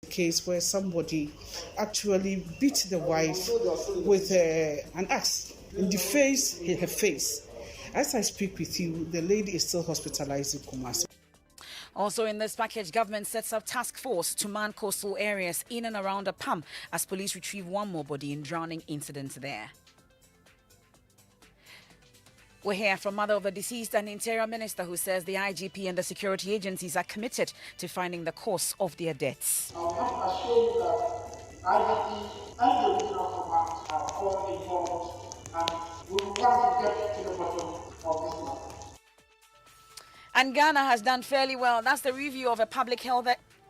Case where somebody actually beat the wife with an axe in the face, in her face. As I speak with you, the lady is still hospitalized in Kumasi. Also in this package, government sets up task force to man coastal areas in and around Apawu as police retrieve one more body in drowning incident there. We'll hear from mother of the deceased and Interior Minister who says the IGP and the security agencies are committed to finding the cause of their deaths. I will assure you that IGP and the regional command are all involved and we will want to get to the bottom of this matter. And Ghana has done fairly well. That's the review of a public health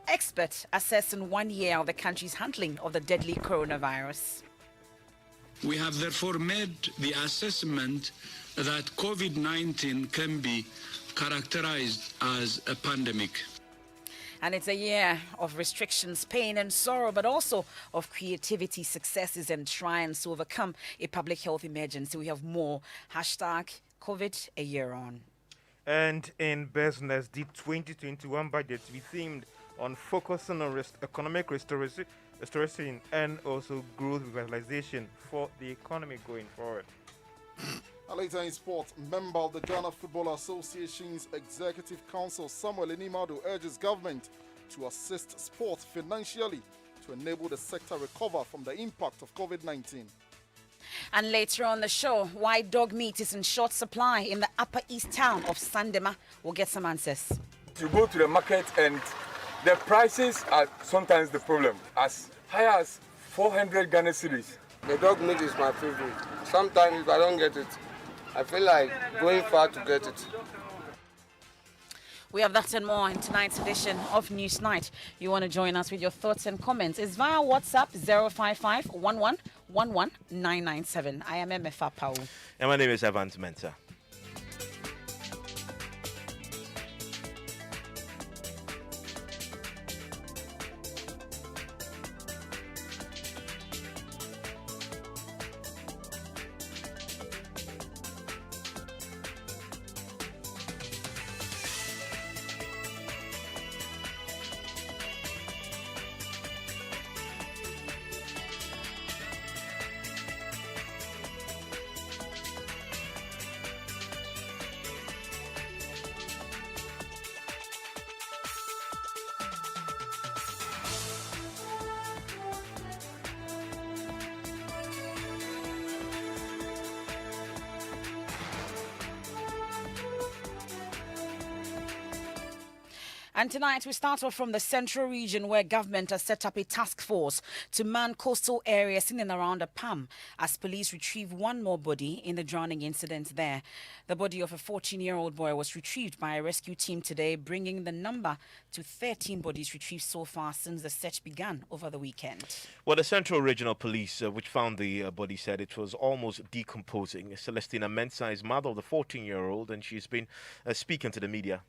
expert assessing 1 year of the country's handling of the deadly coronavirus. We have therefore made the assessment that COVID-19 can be characterized as a pandemic. And it's a year of restrictions, pain and sorrow, but also of creativity, successes and triumphs to overcome a public health emergency. We have more. #COVID a year on. And in business, the 2021 budget will be themed on focusing on economic restoration and also growth revitalization for the economy going forward. Later in sports, member of the Ghana Football Association's Executive Council, Samuel Inimado, urges government to assist sport financially to enable the sector recover from the impact of COVID-19. And later on the show, why dog meat is in short supply in the upper east town of Sandema. We'll get some answers. You go to the market and the prices are sometimes the problem, as high as 400 Ghana cedis. The dog meat is my favorite. Sometimes if I don't get it, I feel like going far to get it. We have that and more in tonight's edition of Newsnight. You want to join us with your thoughts and comments? It's via WhatsApp 055 11 11 997. I am Emefa Apawu. And my name is Mensah. And tonight we start off from the central region where government has set up a task force to man coastal areas in and around Apawu as police retrieve one more body in the drowning incident there. The body of a 14-year-old boy was retrieved by a rescue team today, bringing the number to 13 bodies retrieved so far since the search began over the weekend. Well, the Central Regional Police, which found the body, said it was almost decomposing. Celestina Mensah is mother of the 14-year-old, and she's been speaking to the media.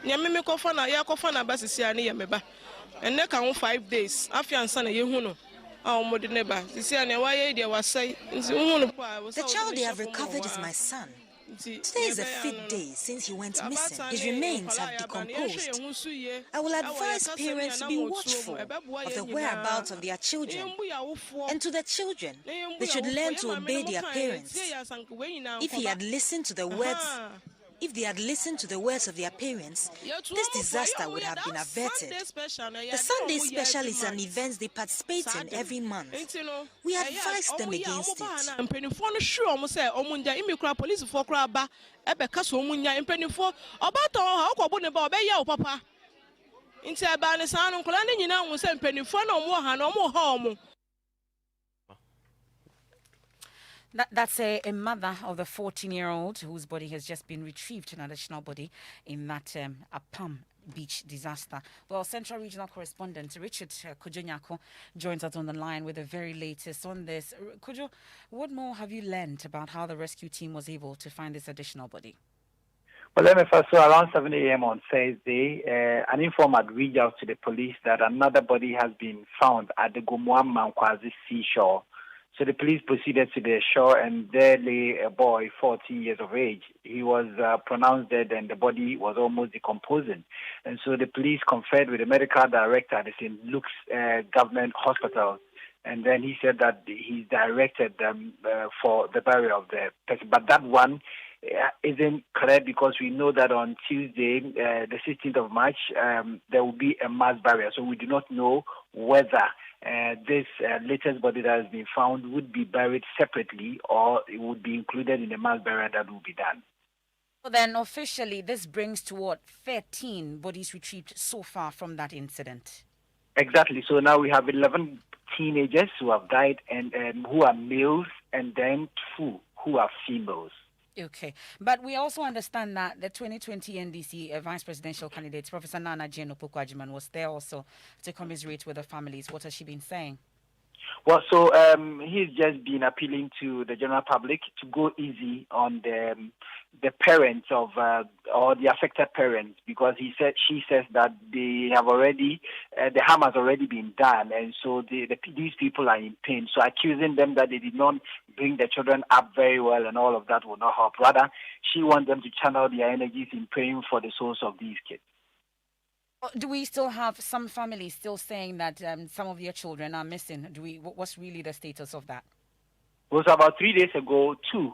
And 5 days after the child they have recovered is my son. Today is a 5th day since he went missing. His remains have decomposed. I will advise parents to be watchful of the whereabouts of their children. And to the children, they should learn to obey their parents. If they had listened to the words of their parents, this disaster would have been averted. The Sunday Special is an event they participate in every month. We advise them against it. That's a mother of the 14-year-old whose body has just been retrieved, an additional body in that Apawu beach disaster. Well, Central Regional Correspondent Richard Kujonyako joins us on the line with the very latest on this. Kujo, what more have you learned about how the rescue team was able to find this additional body? Well, let me first say around 7 a.m. on Thursday, an informant reached out to the police that another body has been found at the Gomwa Mankwazi seashore. So the police proceeded to the shore, and there lay a boy, 14 years of age. He was pronounced dead, and the body was almost decomposing. And so the police conferred with the medical director at the St. Luke's Government Hospital, and then he said that he directed them for the burial of the person. But that one isn't correct, because we know that on Tuesday, the 16th of March, there will be a mass burial. So we do not know whether this latest body that has been found would be buried separately or it would be included in the mass burial that will be done. So then officially this brings to what, 13 bodies retrieved so far from that incident? Exactly. So now we have 11 teenagers who have died, and who are males, and then 2 who are females. Okay. But we also understand that the 2020 NDC vice presidential candidate, Professor Nana Jane Opoku-Agyeman, was there also to commiserate with the families. What has she been saying? Well, so he's just been appealing to the general public to go easy on the parents of or the affected parents, because she says that they have already the harm has already been done, and so these people are in pain. So accusing them that they did not bring the children up very well and all of that will not help. Rather, she wants them to channel their energies in praying for the souls of these kids. Do we still have some families still saying that some of their children are missing? What's really the status of that? It was about 3 days ago, 2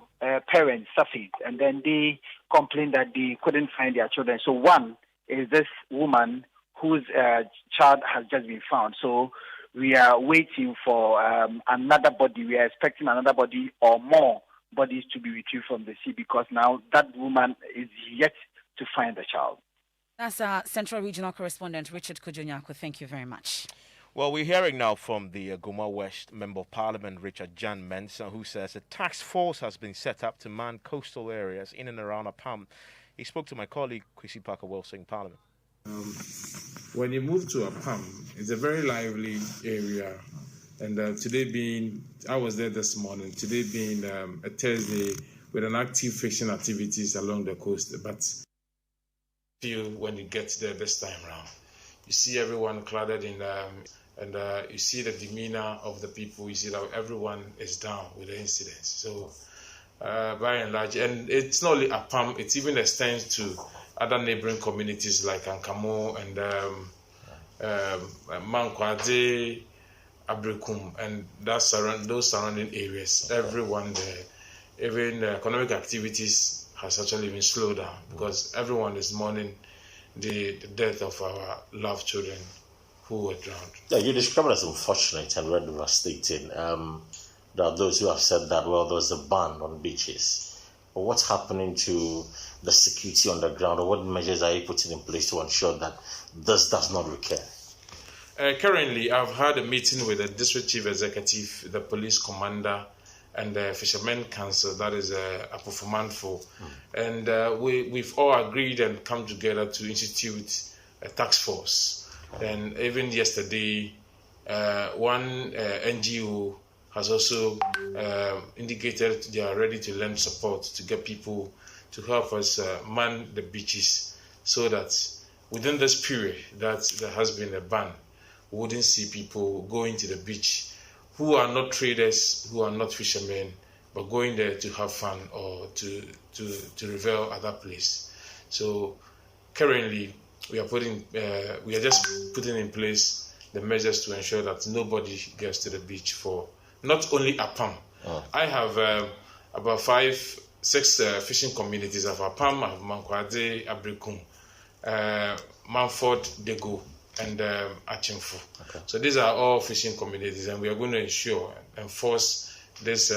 parents suffered, and then they complained that they couldn't find their children. So one is this woman whose child has just been found. So we are waiting for another body. We are expecting another body or more bodies to be retrieved from the sea, because now that woman is yet to find the child. That's our Central Regional Correspondent, Richard Kujunyaku. Thank you very much. Well, we're hearing now from the Goma West Member of Parliament, Richard John Mensah, who says a task force has been set up to man coastal areas in and around Apawu. He spoke to my colleague, Kwesi Parker-Wilson, in Parliament. When you move to Apawu, it's a very lively area. And I was there this morning, today being a Thursday with an active fishing activities along the coast. But when you get there this time around, you see everyone cladded in, and you see the demeanor of the people. You see that everyone is down with the incidents. So, by and large, and it's not only Apawu; it even extends to other neighboring communities like Ankamo and Mankwade, Abrekum, and those surrounding areas. Everyone there, even economic activities has actually been slowed down, because everyone is mourning the death of our loved children who were drowned. Yeah, you describe it as unfortunate and very devastating. There are those who have said that, well, there was a ban on beaches. But what's happening to the security on the ground, or what measures are you putting in place to ensure that this does not recur? Currently, I've had a meeting with the District Chief Executive, the Police Commander, and the Fishermen Council, that is Apawu. And we've all agreed and come together to institute a task force. And even yesterday, one NGO has also indicated they are ready to lend support to get people to help us man the beaches, so that within this period that there has been a ban, we wouldn't see people going to the beach who are not traders, who are not fishermen, but going there to have fun or to revel at that place. So currently, we are just putting in place the measures to ensure that nobody gets to the beach for not only Apawu. I have about 5-6 fishing communities of Apawu, I have Mankwade, Abrekum, Manford, Dego, and Achimfu. Okay. So these are all fishing communities, and we are going to enforce this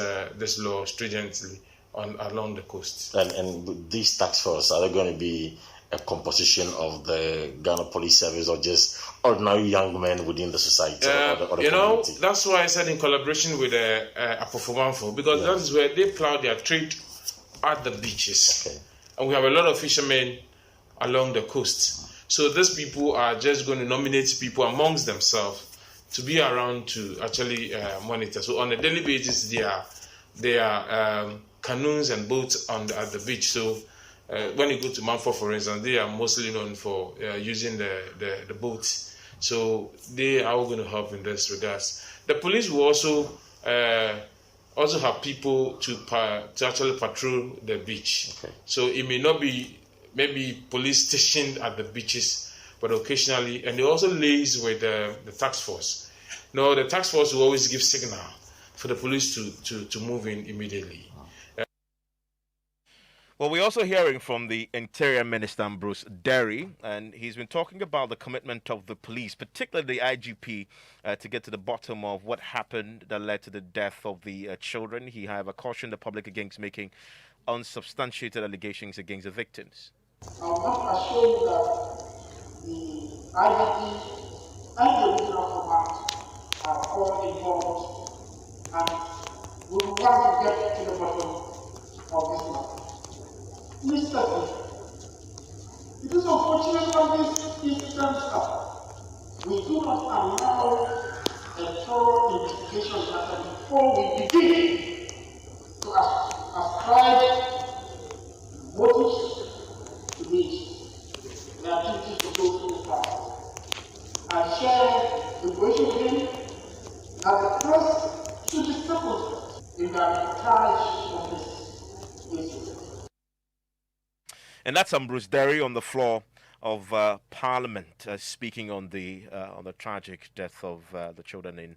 law stringently along the coast. And these task force, are they going to be a composition of the Ghana Police Service, or just ordinary young men within the society? Or the community? That's why I said in collaboration with Apawu, because that is where they plow their trade at the beaches. Okay. And we have a lot of fishermen along the coast. So these people are just going to nominate people amongst themselves to be around to actually monitor. So on a daily basis, there are canoes and boats at the beach. So when you go to Manford, for instance, they are mostly known for using the boats. So they are all going to help in this regards. The police will also also have people to actually patrol the beach. Okay. So it may not be maybe police stationed at the beaches, but occasionally, and they also liaise with the task force. No, the task force will always give signal for the police to move in immediately. Well, we're also hearing from the Interior Minister, Bruce Derry, and he's been talking about the commitment of the police, particularly the IGP, to get to the bottom of what happened that led to the death of the children. He, however, cautioned the public against making unsubstantiated allegations against the victims. I must assure you that the IGP and the regional command are all involved, and we will want to get to the bottom of this matter. Mr. It is unfortunate when these incidents happen. We do not allow a thorough investigation matter before we begin to ascribe motives to these. Their duty to go through the process. I share the wish of him that the press should be circumspect in their coverage of this issue. And that's Bruce Derry on the floor of Parliament, speaking on the tragic death of the children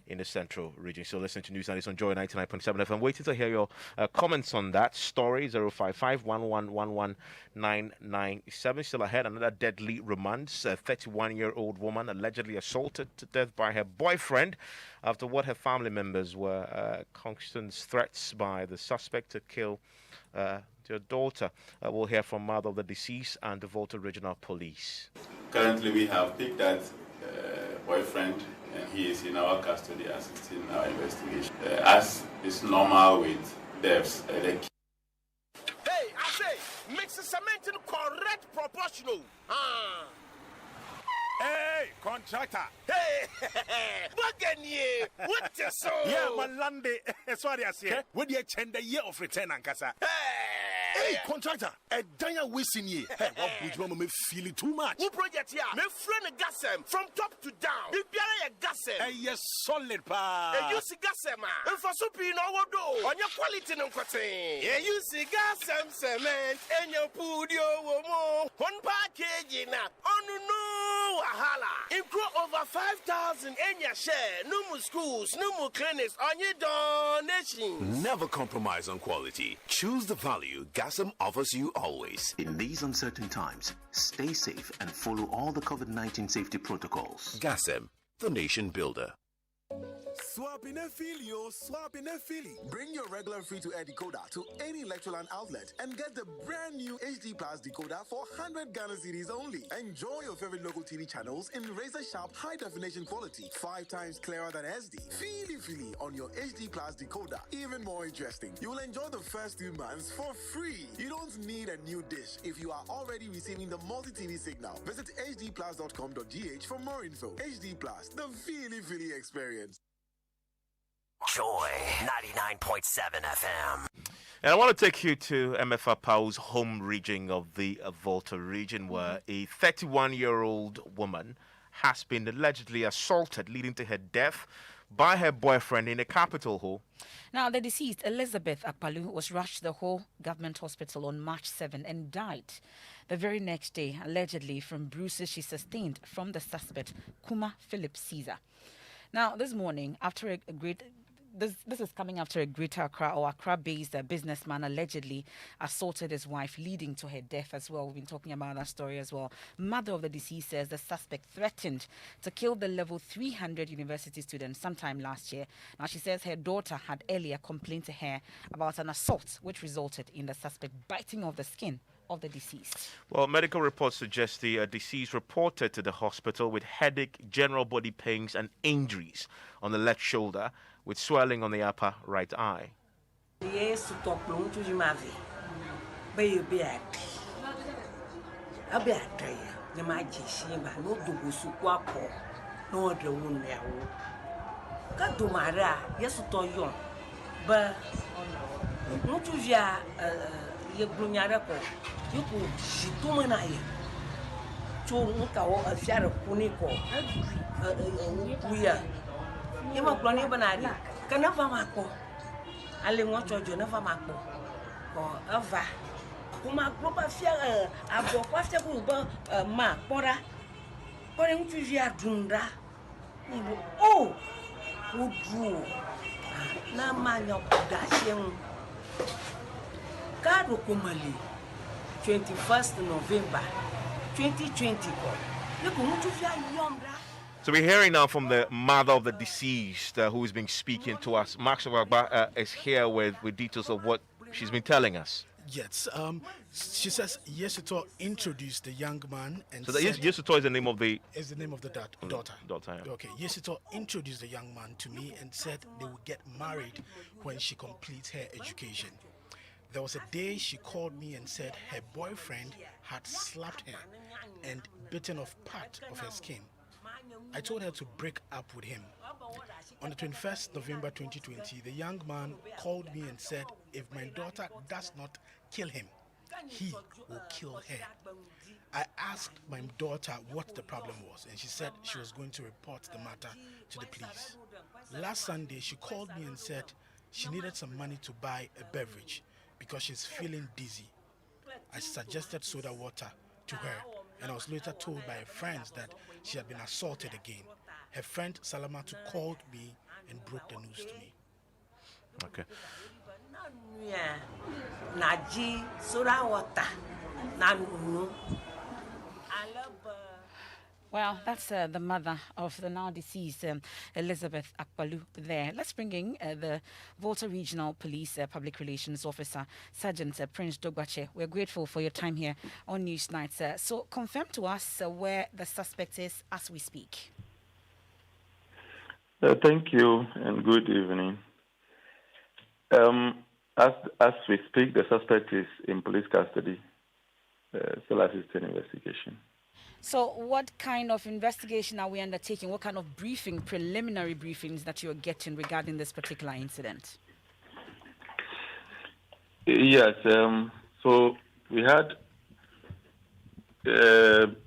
in the Central Region. So listen to Newsnight on Joy 99.7 FM. Waiting to hear your comments on that story. 055-1111-997. Still ahead, another deadly remand. A 31-year-old woman allegedly assaulted to death by her boyfriend after what her family members were constant threats by the suspect to kill your daughter. We'll hear from mother of the deceased and the Volta Regional Police. Currently, we have picked that boyfriend, and he is in our custody assisting our investigation. As is normal with deaths, hey, I say, mix the cement in correct proportional. Hey, contractor. Hey, Baganye, what you so? Yeah, Malande, sorry, I say. What do you change the year of return, Ankasa? Hey, contractor, a danya wasting ye. Hey, what would you me feel too much? Who project here? Me friend gasem from top to down. If you are a gasem, hey, yes, solid pa. Hey, you see gasem, and for supi no wodo. On your quality no cutting. Yeah, you see gasem cement, and your pudio womo. One package na. On no wahala. Include over 5,000 in your share. No more schools, no more clinics on your donation. Never compromise on quality. Choose the value Gasm offers you always. In these uncertain times, stay safe and follow all the COVID-19 safety protocols. Gasm, the nation builder. Swap in a Philly, swap in a Philly. Bring your regular free-to-air decoder to any Electroland outlet and get the brand new HD Plus decoder for 100 Ghana cedis only. Enjoy your favorite local TV channels in razor-sharp, high-definition quality, 5 times clearer than SD. Philly on your HD Plus decoder. Even more interesting, you will enjoy the first 2 months for free. You don't need a new dish if you are already receiving the multi-TV signal. Visit hdplus.com.gh for more info. HD Plus, the Philly experience. Joy 99.7 FM. And I want to take you to Emefa Apawu's home region of the Volta region, where a 31-year-old woman has been allegedly assaulted, leading to her death by her boyfriend in a Capitol Hill. Now, the deceased, Elizabeth Apawu, was rushed to the whole government hospital on March 7 and died the very next day, allegedly from bruises she sustained from the suspect, Kuma Philip Caesar. Now, this morning, after a great... This is coming after a Greater Accra or Accra-based businessman allegedly assaulted his wife, leading to her death as well. We've been talking about that story as well. Mother of the deceased says the suspect threatened to kill the level 300 university student sometime last year. Now, she says her daughter had earlier complained to her about an assault, which resulted in the suspect biting off the skin of the deceased. Well, medical reports suggest the deceased reported to the hospital with headache, general body pains, and injuries on the left shoulder, with swelling on the upper right eye. ale ngocho jo never makpo ko ava kuma propa fia abo kwa fia ku ba ma pora pore ntu via dunda ibo oh udru na manyo dashen kado kumali 21st November 2020 ko yeko ntu via yomra. So we're hearing now from the mother of the deceased who has been speaking to us. Max is here with details of what she's been telling us. Yes, she says Yesuto introduced the young man and so Yesuto is the name of the daughter. Yeah. Okay, Yesuto introduced the young man to me and said they would get married when she completes her education. There was a day she called me and said her boyfriend had slapped her and bitten off part of her skin. I told her to break up with him. On the 21st November 2020, the young man called me and said if my daughter does not kill him, he will kill her. I asked my daughter what the problem was, and she said she was going to report the matter to the police. Last Sunday, she called me and said she needed some money to buy a beverage because she's feeling dizzy. I suggested soda water to her, and I was later told by her friends that she had been assaulted again. Her friend Salamatu called me and broke the news to me. Okay. Naji soda water. Well, that's the mother of the now deceased Elizabeth Apawu there. Let's bring in the Volta Regional Police Public Relations Officer, Sergeant Prince Dogbache. We're grateful for your time here on Newsnight, sir. So confirm to us where the suspect is as we speak. Thank you and good evening. As we speak, the suspect is in police custody, still assisting investigation. So what kind of investigation are we undertaking? What kind of preliminary briefings that you're getting regarding this particular incident? Yes, so we had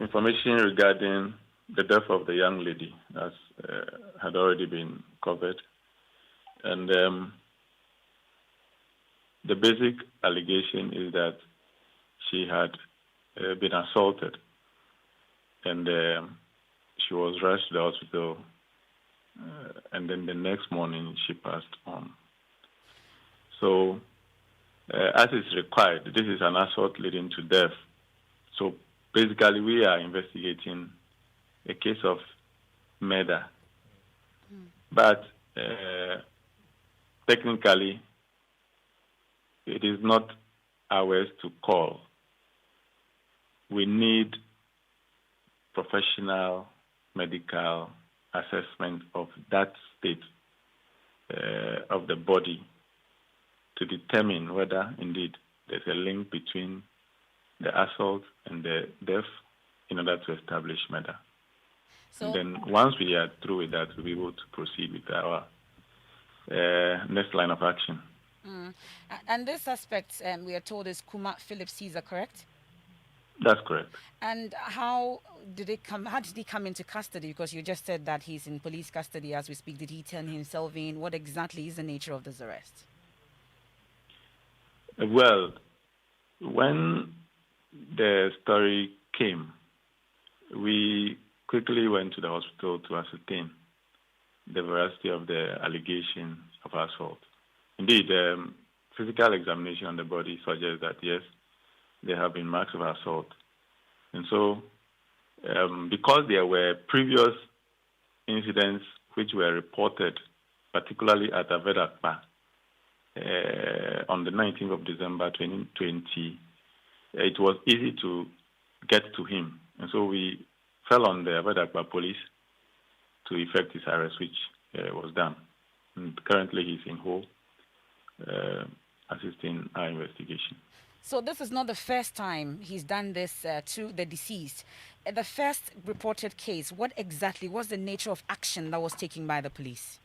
information regarding the death of the young lady, as had already been covered. And the basic allegation is that she had been assaulted, and she was rushed to the hospital, and then the next morning she passed on. So, as is required, this is an assault leading to death. So, basically, we are investigating a case of murder. But technically, it is not ours to call. We need professional medical assessment of that state of the body to determine whether indeed there's a link between the assault and the death in order to establish murder. So, and then once we are through with that, we'll be able to proceed with our next line of action. And this suspect, we are told, is Kuma Philip Caesar, correct? That's correct. And how did he come into custody? Because you just said that he's in police custody as we speak. Did he turn himself in? What exactly is the nature of this arrest? Well, when the story came, we quickly went to the hospital to ascertain the veracity of the allegation of assault. Indeed, physical examination on the body suggests that, yes, there have been marks of assault. And so, because there were previous incidents which were reported, particularly at Avedakpa, on the 19th of December 2020, it was easy to get to him. And so we fell on the Avedakpa police to effect his arrest, which was done. And currently he's in Ho, assisting our investigation. So this is not the first time he's done this to the deceased. The first reported case, what exactly was the nature of action that was taken by the police?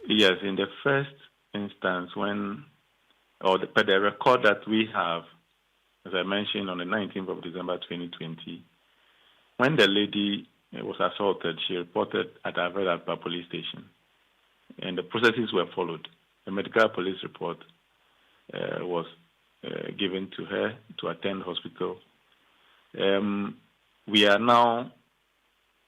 Yes, in the first instance, per the record that we have, as I mentioned, on the 19th of December 2020, when the lady was assaulted, she reported at Avedakpa police station, and the processes were followed. a medical police report was given to her to attend hospital. We are now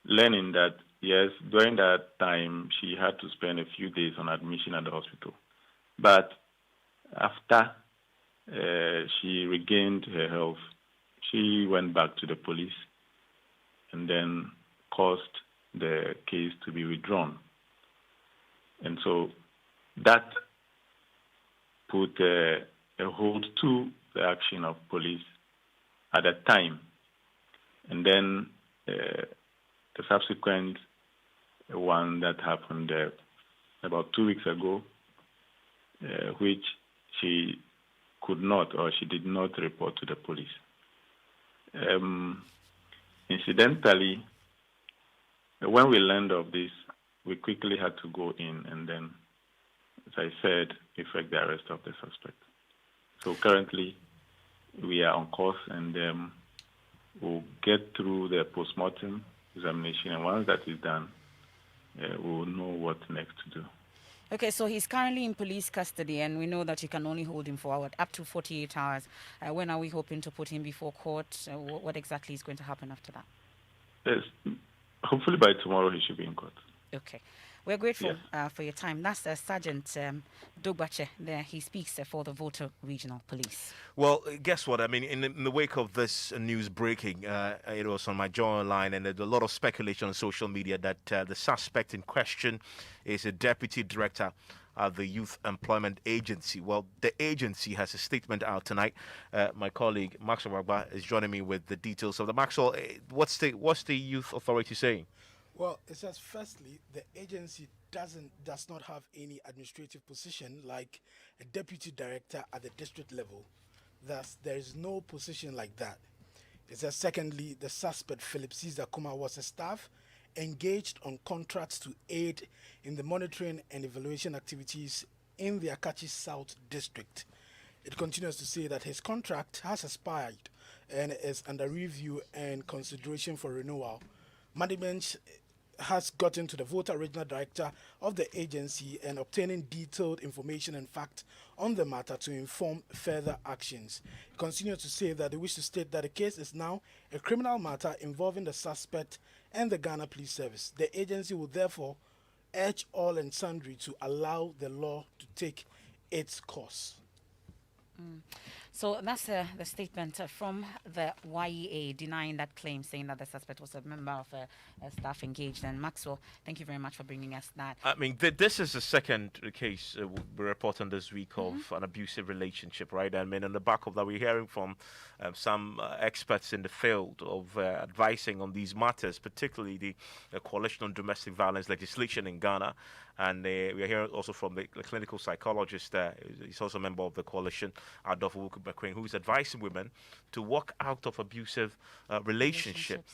learning that, yes, during that time, she had to spend a few days on admission at the hospital. But after she regained her health, she went back to the police and then caused the case to be withdrawn. And so that put a hold to the action of police at that time. And then the subsequent one that happened about 2 weeks ago, which she could not or she did not report to the police. Incidentally, when we learned of this, we quickly had to go in and then, as I said, effect the arrest of the suspect. So currently, we are on course and we'll get through the postmortem examination, and once that is done, we'll know what next to do. Okay, so he's currently in police custody, and we know that you can only hold him for up to 48 hours. When are we hoping to put him before court? What exactly is going to happen after that? Yes, hopefully by tomorrow he should be in court. Okay. We're grateful for your time. That's Sergeant Dogbache there. He speaks for the Volta Regional Police. Well, guess what? I mean, in the wake of this news breaking, it was on my jaw line, and there's a lot of speculation on social media that the suspect in question is a deputy director at the Youth Employment Agency. Well, the agency has a statement out tonight. My colleague Maxwell Wagba is joining me with the details of the Maxwell. What's the Youth Authority saying? Well, it says firstly, the agency does not have any administrative position like a deputy director at the district level. Thus, there is no position like that. It says secondly, the suspect Philip Caesar Kuma was a staff engaged on contracts to aid in the monitoring and evaluation activities in the Akachi South District. It continues to say that his contract has expired and is under review and consideration for renewal. Management has gotten to the Volta Regional Director of the agency and obtaining detailed information and facts on the matter to inform further actions. It continues to say that they wish to state that the case is now a criminal matter involving the suspect and the Ghana Police Service. The agency will therefore urge all and sundry to allow the law to take its course. So that's the statement from the YEA denying that claim, saying that the suspect was a member of a staff engaged. And Maxwell, thank you very much for bringing us that. I mean, this is the second case we're reporting this week of an abusive relationship, right? I mean, on the back of that, we're hearing from some experts in the field of advising on these matters, particularly the Coalition on Domestic Violence legislation in Ghana. And we are hearing also from the clinical psychologist, he's also a member of the coalition, Adolfo Wuku-Bekwing, who's advising women to walk out of abusive relationships.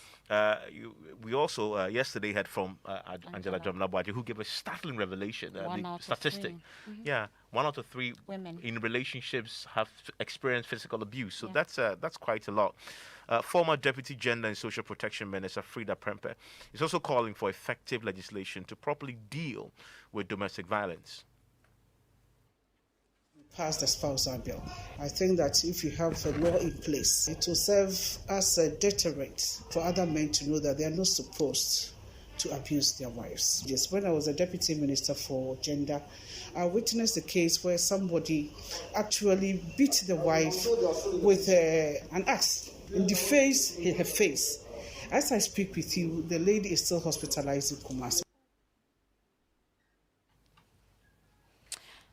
We also yesterday heard from Angela Jamnabaji, who gave a startling revelation, the statistic. Yeah, 1 out of 3 women in relationships have experienced physical abuse. So that's quite a lot. Former Deputy Gender and Social Protection Minister Frida Prempeh is also calling for effective legislation to properly deal with domestic violence. Passed the spousal bill. I think that if you have a law in place, it will serve as a deterrent for other men to know that they are not supposed to abuse their wives. Yes, when I was a deputy minister for gender, I witnessed a case where somebody actually beat the wife with an axe in the face, in her face. As I speak with you, the lady is still hospitalized in Kumasi.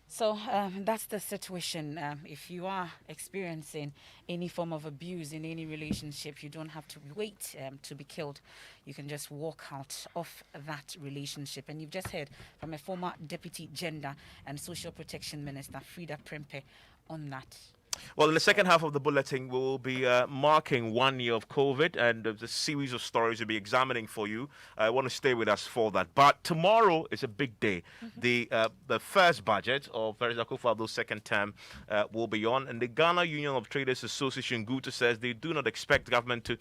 So that's the situation. If you are experiencing any form of abuse in any relationship, you don't have to wait to be killed. You can just walk out of that relationship. And you've just heard from a former Deputy Gender and Social Protection Minister, Frida Prempeh, on that. Well, in the second half of the bulletin, we will be marking 1 year of COVID, and there's a series of stories we'll be examining for you. I want to stay with us for that. But tomorrow is a big day. The first budget of President Akufo-Addo's second term will be on, and the Ghana Union of Traders Association, GUTA, says they do not expect government to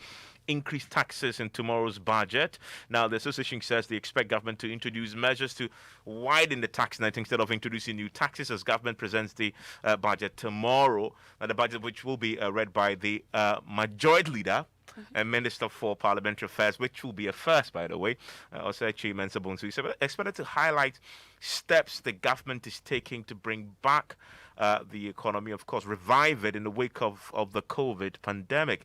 increase taxes in tomorrow's budget. Now, the association says they expect government to introduce measures to widen the tax net instead of introducing new taxes as government presents the budget tomorrow. The budget which will be read by the majority leader and Minister for Parliamentary Affairs, which will be a first, by the way, Osechi Mensah. So he's expected to highlight steps the government is taking to bring back the economy, of course, revive it in the wake of the COVID pandemic.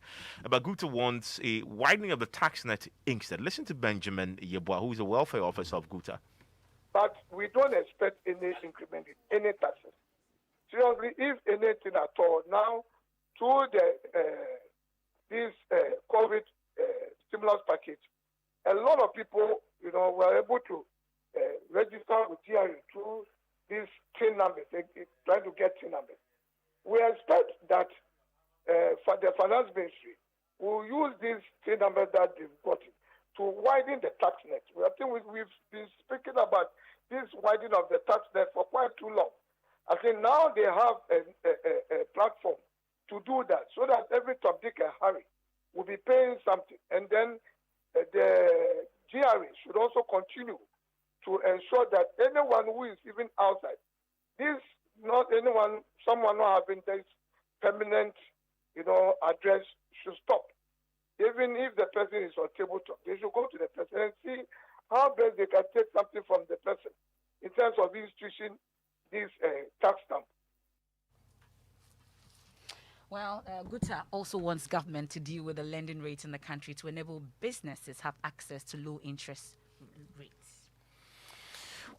But Guta wants a widening of the tax net instead. Listen to Benjamin Yeboah, who is the welfare officer of Guta. But we don't expect any increment in any taxes. Seriously, if anything at all, now through this COVID stimulus package, a lot of people, were able to register with GRE through these TIN numbers, trying to get TIN numbers. We expect that for the finance ministry will use these TIN numbers that they've gotten to widen the tax net. I think we've been speaking about this widening of the tax net for quite too long. I think now they have a platform to do that, so that every Tom, Dick, and Harry will be paying something. And then the GRE should also continue to ensure that anyone who is even outside, someone not having this permanent, address should stop. Even if the person is on tabletop, they should go to the person and see how best they can take something from the person in terms of institution this tax stamp. Well, Guta also wants government to deal with the lending rate in the country to enable businesses have access to low interest rates.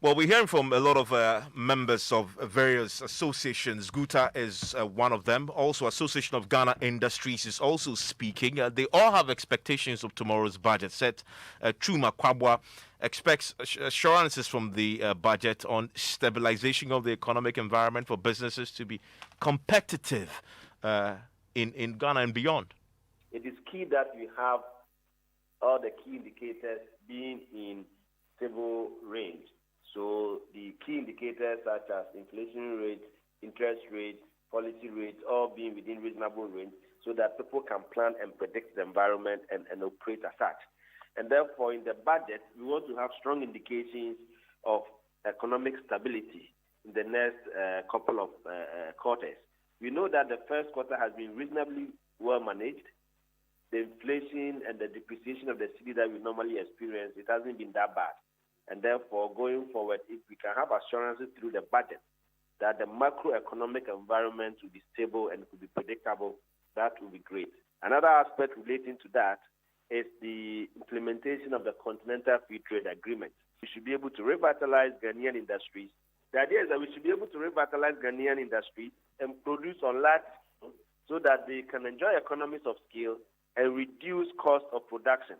Well, we're hearing from a lot of members of various associations. Guta is one of them. Also, Association of Ghana Industries is also speaking. They all have expectations of tomorrow's budget set. Chuma Kwabwa expects assurances from the budget on stabilization of the economic environment for businesses to be competitive in Ghana and beyond. It is key that we have all the key indicators being in stable range. So the key indicators such as inflation rate, interest rate, policy rate, all being within reasonable range so that people can plan and predict the environment and operate as such. And therefore, in the budget, we want to have strong indications of economic stability in the next couple of quarters. We know that the first quarter has been reasonably well managed. The inflation and the depreciation of the cedi that we normally experience, it hasn't been that bad. And therefore, going forward, if we can have assurances through the budget that the macroeconomic environment will be stable and will be predictable, that will be great. Another aspect relating to that is the implementation of the Continental Free Trade Agreement. We should be able to revitalize Ghanaian industries. The idea is that we should be able to revitalize Ghanaian industries and produce on large scale so that they can enjoy economies of scale and reduce cost of production.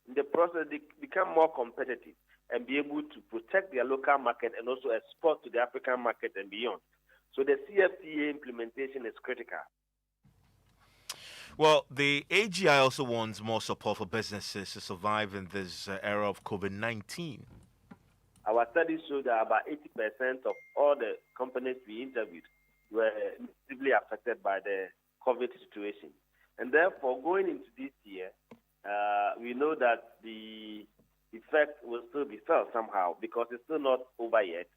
In the process, they become more competitive and be able to protect their local market and also export to the African market and beyond. So the CFTA implementation is critical. Well, the AGI also wants more support for businesses to survive in this era of COVID-19. Our studies show that about 80% of all the companies we interviewed were negatively affected by the COVID situation. And therefore, going into this year, we know that the effect will still be felt somehow because it's still not over yet.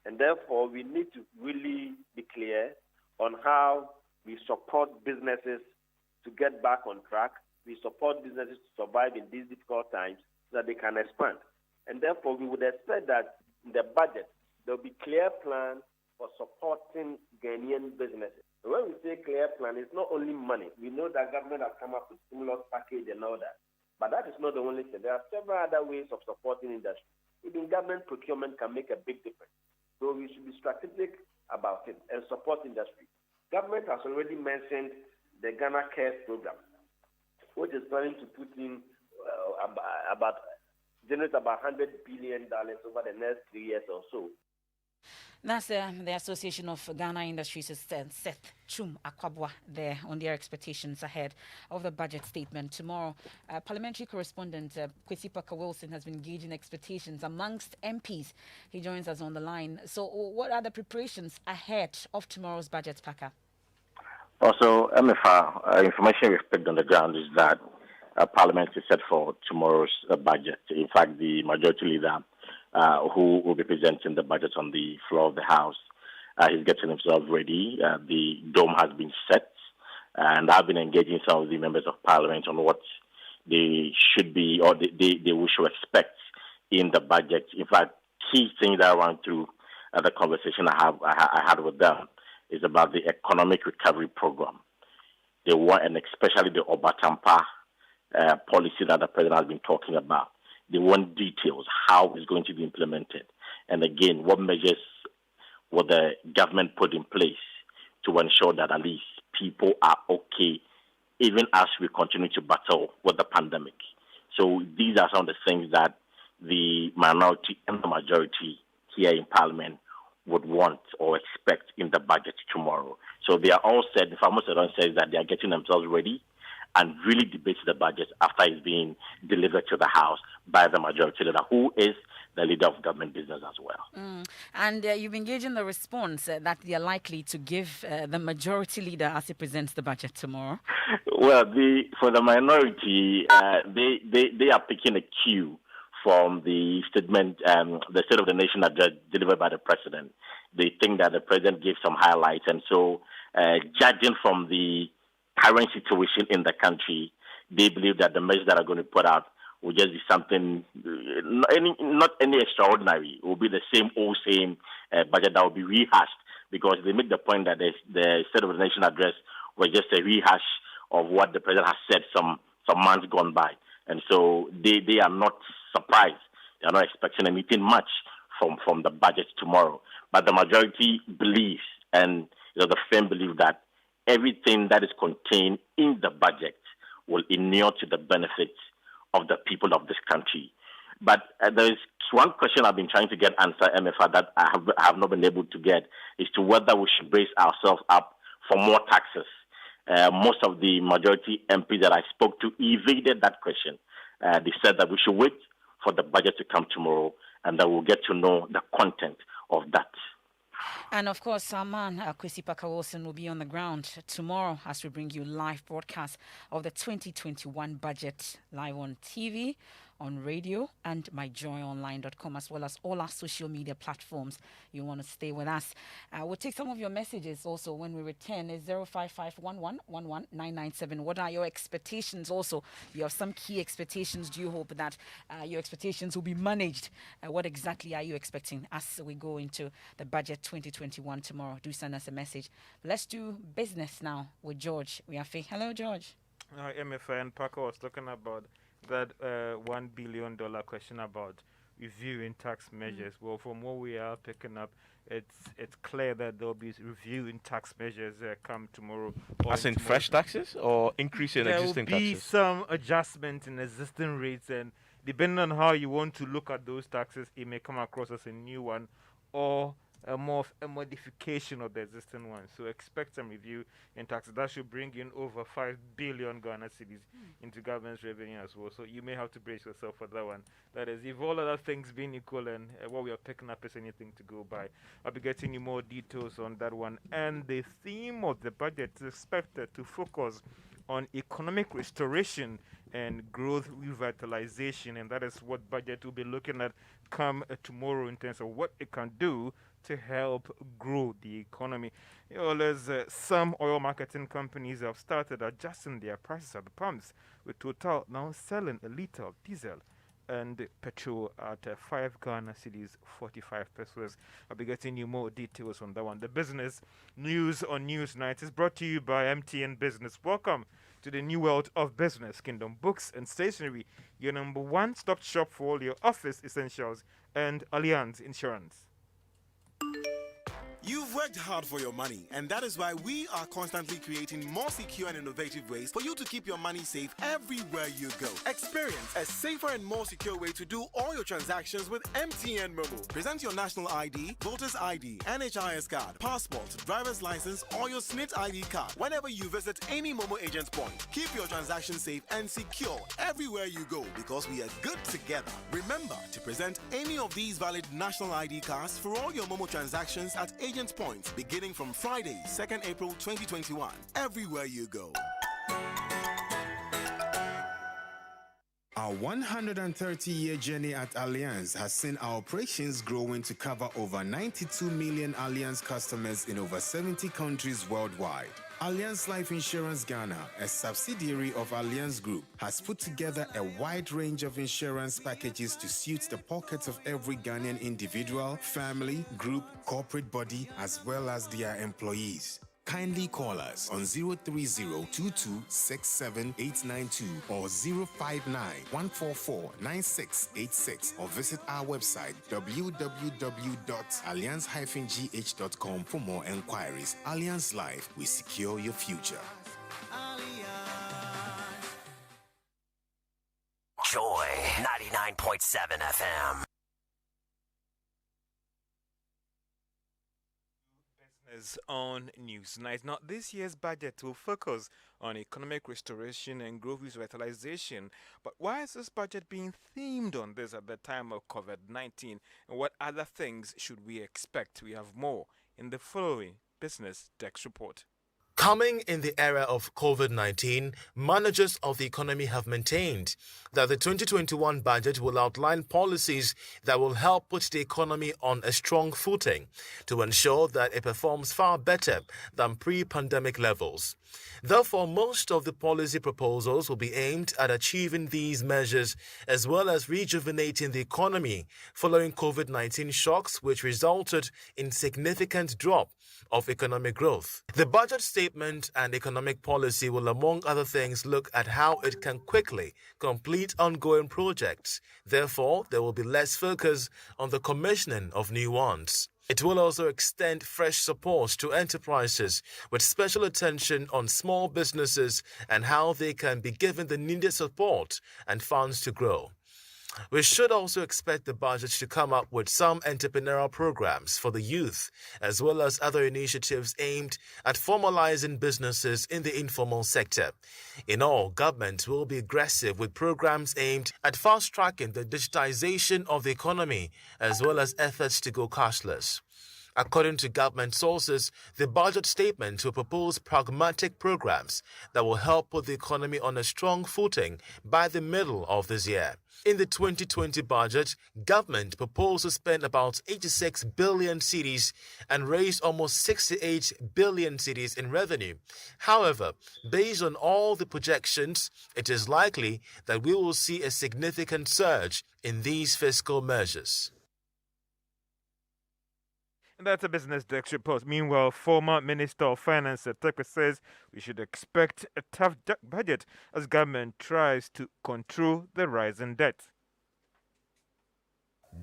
And therefore, we need to really be clear on how we support businesses to get back on track. We support businesses to survive in these difficult times so that they can expand. And therefore, we would expect that in the budget, there will be clear plan for supporting Ghanaian businesses. When we say clear plan, it's not only money. We know that government has come up with stimulus package and all that. But that is not the only thing. There are several other ways of supporting industry. Even government procurement can make a big difference. So we should be strategic about it and support industry. Government has already mentioned the Ghana Cares program, which is planning to put in generate about $100 billion over the next 3 years or so. That's the Association of Ghana Industries, Seth Chum Akwabwa, there on their expectations ahead of the budget statement tomorrow. Parliamentary correspondent Kwesi Parker-Wilson has been gauging expectations amongst MPs. He joins us on the line. So what are the preparations ahead of tomorrow's budget, Parker? Also, Emefa, information we expect on the ground is that Parliament is set for tomorrow's budget. In fact, the majority leader who will be presenting the budget on the floor of the House, he's getting himself ready. The dome has been set, and I've been engaging some of the members of Parliament on what they should be or they should expect in the budget. In fact, key thing that I went through the conversation I had with them is about the economic recovery program. They want, and especially the Obatampa policy that the president has been talking about. They want details, how it's going to be implemented. And again, what measures will the government put in place to ensure that at least people are okay, even as we continue to battle with the pandemic. So these are some of the things that the minority and the majority here in Parliament would want or expect in the budget tomorrow. So they are all said, if most of them says that they are getting themselves ready and really debate the budget after it's being delivered to the House by the majority leader, who is the leader of government business as well. And you've engaged in the response that they are likely to give the majority leader as he presents the budget tomorrow. Well, for the minority, they are picking a cue from the statement, the State of the Nation address delivered by the president. They think that the president gave some highlights, and so judging from the current situation in the country, they believe that the measures that are going to put out will just be something, not any extraordinary. It will be the same old same budget that will be rehashed, because they make the point that the State of the Nation address was just a rehash of what the president has said some months gone by. And so they are not surprised. They are not expecting anything much from the budget tomorrow. But the majority believes, and the firm believe, that everything that is contained in the budget will inure to the benefit of the people of this country. But there is one question I've been trying to get answered, Emefa, that I have not been able to get, is to whether we should brace ourselves up for more taxes. Most of the majority MPs that I spoke to evaded that question. They said that we should wait for the budget to come tomorrow, and that we'll get to know the content of that. And of course, our man, Kwesi Pakawoson, will be on the ground tomorrow as we bring you live broadcast of the 2021 budget live on TV, on radio, and myjoyonline.com, as well as all our social media platforms. You want to stay with us. We'll take some of your messages also when we return. It's 05511119997. What are your expectations also? You have some key expectations. Do you hope that your expectations will be managed? What exactly are you expecting as we go into the budget 2021 tomorrow? Do send us a message. Let's do business now with George Wiafe. Hello, George. Hi, Emefa and Paco was talking about that $1 billion question about reviewing tax measures. Well, from what we are picking up, it's clear that there'll be reviewing tax measures come tomorrow. As in fresh taxes or increase in existing taxes? There will be some adjustment in existing rates, and depending on how you want to look at those taxes, it may come across as a new one or a modification of the existing one. So expect some review in taxes. That should bring in over 5 billion Ghana cedis into government's revenue as well. So you may have to brace yourself for that one. That is, if all other things being equal and what we are picking up is anything to go by. I'll be getting you more details on that one. And the theme of the budget is expected to focus on economic restoration and growth revitalization, and that is what budget will be looking at come tomorrow in terms of what it can do to help grow the economy. There's some oil marketing companies have started adjusting their prices at the pumps, with Total now selling a liter of diesel and petrol at 5 Ghana cedis 45 pesos. I'll be getting you more details on that one. The business news on Newsnight is brought to you by MTN Business. Welcome to the new world of business. Kingdom Books and Stationery, your number one stop shop for all your office essentials, and Allianz Insurance. You've worked hard for your money, and that is why we are constantly creating more secure and innovative ways for you to keep your money safe everywhere you go. Experience a safer and more secure way to do all your transactions with MTN Momo. Present your national ID, voter's ID, NHIS card, passport, driver's license, or your SNIT ID card whenever you visit any Momo agent's point. Keep your transactions safe and secure everywhere you go, because we are good together. Remember to present any of these valid national ID cards for all your Momo transactions at Agents Points beginning from Friday, 2nd April 2021, everywhere you go. Our 130-year journey at Allianz has seen our operations growing to cover over 92 million Allianz customers in over 70 countries worldwide. Allianz Life Insurance Ghana, a subsidiary of Allianz Group, has put together a wide range of insurance packages to suit the pockets of every Ghanaian individual, family, group, corporate body, as well as their employees. Kindly call us on 030-2267-892 or 059-144-9686 or visit our website www.allianz-gh.com for more enquiries. Allianz Life, we secure your future. Joy 99.7 FM. On Newsnight. Now, this year's budget will focus on economic restoration and growth revitalization. But why is this budget being themed on this at the time of COVID-19? And what other things should we expect? We have more in the following Business Desk report. Coming in the era of COVID-19, managers of the economy have maintained that the 2021 budget will outline policies that will help put the economy on a strong footing to ensure that it performs far better than pre-pandemic levels. Therefore, most of the policy proposals will be aimed at achieving these measures as well as rejuvenating the economy following COVID-19 shocks, which resulted in significant drop of economic growth. The budget statement and economic policy will, among other things, look at how it can quickly complete ongoing projects. Therefore, there will be less focus on the commissioning of new ones. It will also extend fresh support to enterprises with special attention on small businesses and how they can be given the needed support and funds to grow. We should also expect the budget to come up with some entrepreneurial programs for the youth, as well as other initiatives aimed at formalizing businesses in the informal sector. In all, government will be aggressive with programs aimed at fast-tracking the digitization of the economy, as well as efforts to go cashless. According to government sources, the budget statement will propose pragmatic programs that will help put the economy on a strong footing by the middle of this year. In the 2020 budget, government proposed to spend about 86 billion cedis and raise almost 68 billion cedis in revenue. However, based on all the projections, it is likely that we will see a significant surge in these fiscal measures. That's a Business Desk report. Meanwhile, former Minister of Finance Tekwe says we should expect a tough budget as government tries to control the rise in debt.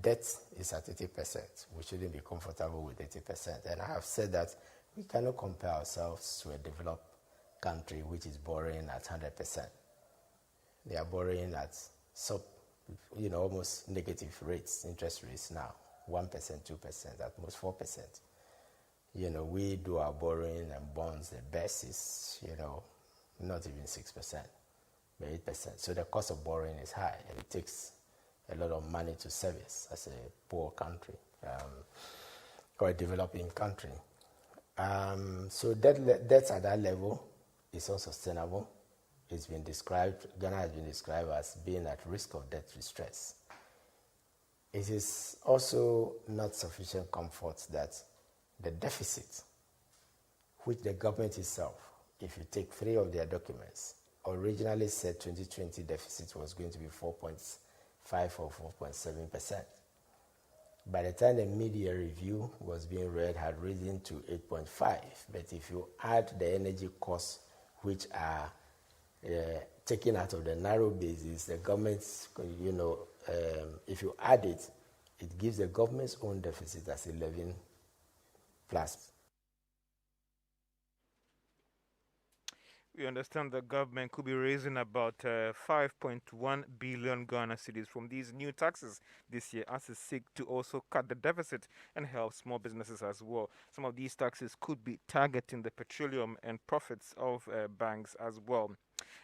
Debt is at 80%. We shouldn't be comfortable with 80%. And I have said that we cannot compare ourselves to a developed country which is borrowing at 100%. They are borrowing at almost negative rates, interest rates now. 1%, 2%, at most 4%. We do our borrowing and bonds, the best is, not even 6%, but 8%. So the cost of borrowing is high, and it takes a lot of money to service as a poor country or a developing country. So debts at that level is unsustainable. Ghana has been described as being at risk of debt distress. It is also not sufficient comfort that the deficit, which the government itself, if you take 3 of their documents, originally said 2020 deficit was going to be 4.5 or 4.7%. By the time the media review was being read, had risen to 8.5. But if you add the energy costs, which are taken out of the narrow basis, the government's, if you add it, it gives the government's own deficit as 11 plus. We understand the government could be raising about 5.1 billion Ghana cedis from these new taxes this year as it seeks to also cut the deficit and help small businesses as well. Some of these taxes could be targeting the petroleum and profits of banks as well.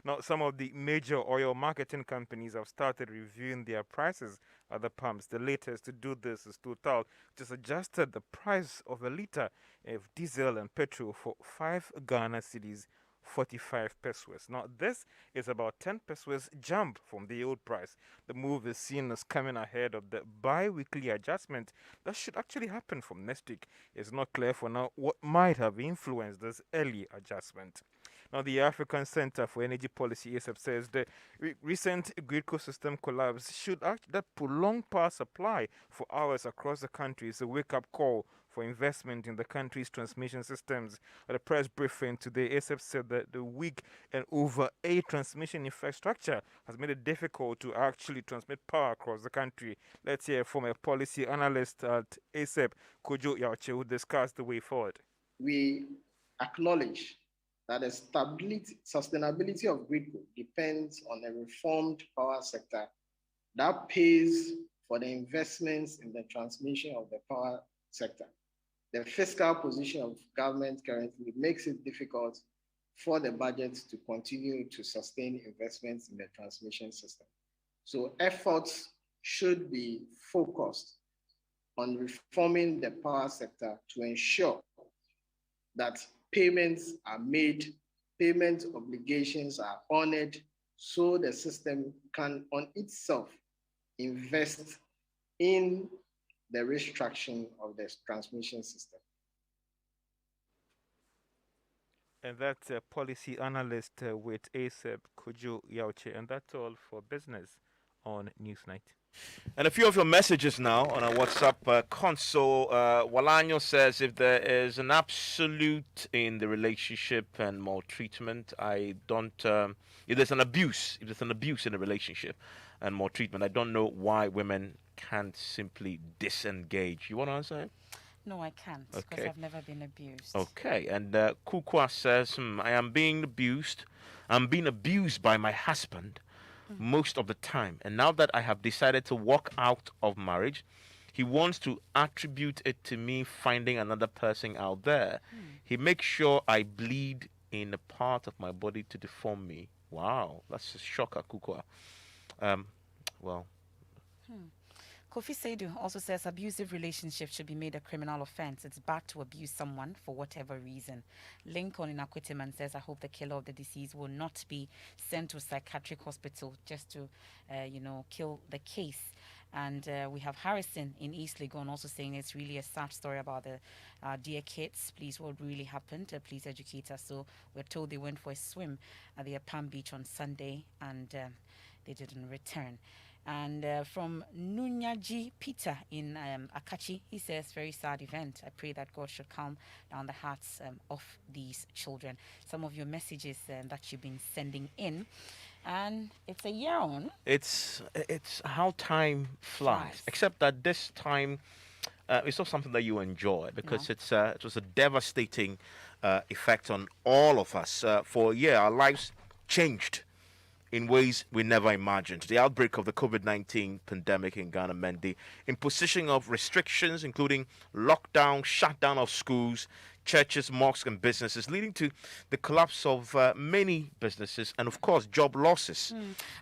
Now, some of the major oil marketing companies have started reviewing their prices at the pumps. The latest to do this is Total, which has adjusted the price of a litre of diesel and petrol for 5 Ghana cedis 45 pesos. Now, this is about 10 pesos jump from the old price. The move is seen as coming ahead of the bi-weekly adjustment that should actually happen from next week. It's not clear for now what might have influenced this early adjustment. Now, the African Center for Energy Policy, ASEP, says the recent grid system collapse should act that prolonged power supply for hours across the country is a wake-up call for investment in the country's transmission systems. At a press briefing today, ASEP said that the weak and over-age transmission infrastructure has made it difficult to actually transmit power across the country. Let's hear from a policy analyst at ASEP, Kojo Yauche, who discussed the way forward. We acknowledge that the sustainability of grid depends on a reformed power sector that pays for the investments in the transmission of the power sector. The fiscal position of government currently makes it difficult for the budget to continue to sustain investments in the transmission system. So efforts should be focused on reforming the power sector to ensure that payments are made, payment obligations are honored, so the system can on itself invest in the restructuring of the transmission system. And that's a policy analyst with ASEP, Kojo Yauche. And that's all for business on Newsnight. And a few of your messages now on our WhatsApp console. Walanyo says, if there is an absolute in the relationship and maltreatment, if there's an abuse in the relationship and maltreatment, I don't know why women can't simply disengage. You want to answer it? No, I can't, because I've never been abused. Okay, and Kukwa says, I am being abused. I'm being abused by my husband most of the time. And now that I have decided to walk out of marriage, he wants to attribute it to me finding another person out there. He makes sure I bleed in a part of my body to deform me. Wow, that's a shocker, Kukwa. Kofi Seidu also says abusive relationships should be made a criminal offense. It's bad to abuse someone for whatever reason. Lincoln in Akwitiman says, I hope the killer of the deceased will not be sent to a psychiatric hospital just to, kill the case. And we have Harrison in East Legon also saying it's really a sad story about the dear kids. Please, what really happened? Please educate us. So we're told they went for a swim at the Palm Beach on Sunday and they didn't return. And from Nunyaji Peter in Akachi, he says, very sad event. I pray that God should calm down the hearts of these children. Some of your messages that you've been sending in. And it's a year on. It's how time flies. Except that this time, it's not something that you enjoy because it was a devastating effect on all of us. For a year, our lives changed in ways we never imagined. The outbreak of the COVID-19 pandemic in Ghana meant the imposition of restrictions, including lockdown, shutdown of schools, churches, mosques, and businesses, leading to the collapse of many businesses and, of course, job losses.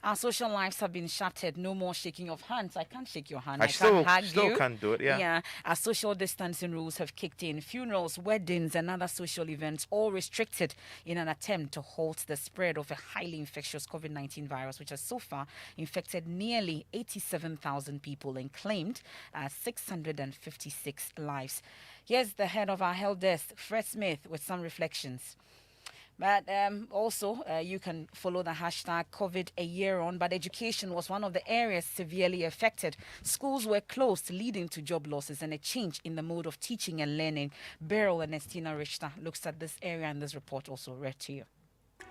Our social lives have been shattered. No more shaking of hands. I can't shake your hand. I can't hug still you. Can't do it, yeah. Our social distancing rules have kicked in. Funerals, weddings, and other social events all restricted in an attempt to halt the spread of a highly infectious COVID-19 virus, which has so far infected nearly 87,000 people and claimed 656 lives. Here's the head of our health desk, Fred Smith, with some reflections. But also, you can follow the hashtag COVID a year on. But education was one of the areas severely affected. Schools were closed, leading to job losses and a change in the mode of teaching and learning. Beryl Ernestina Richter looks at this area in this report, also read to you.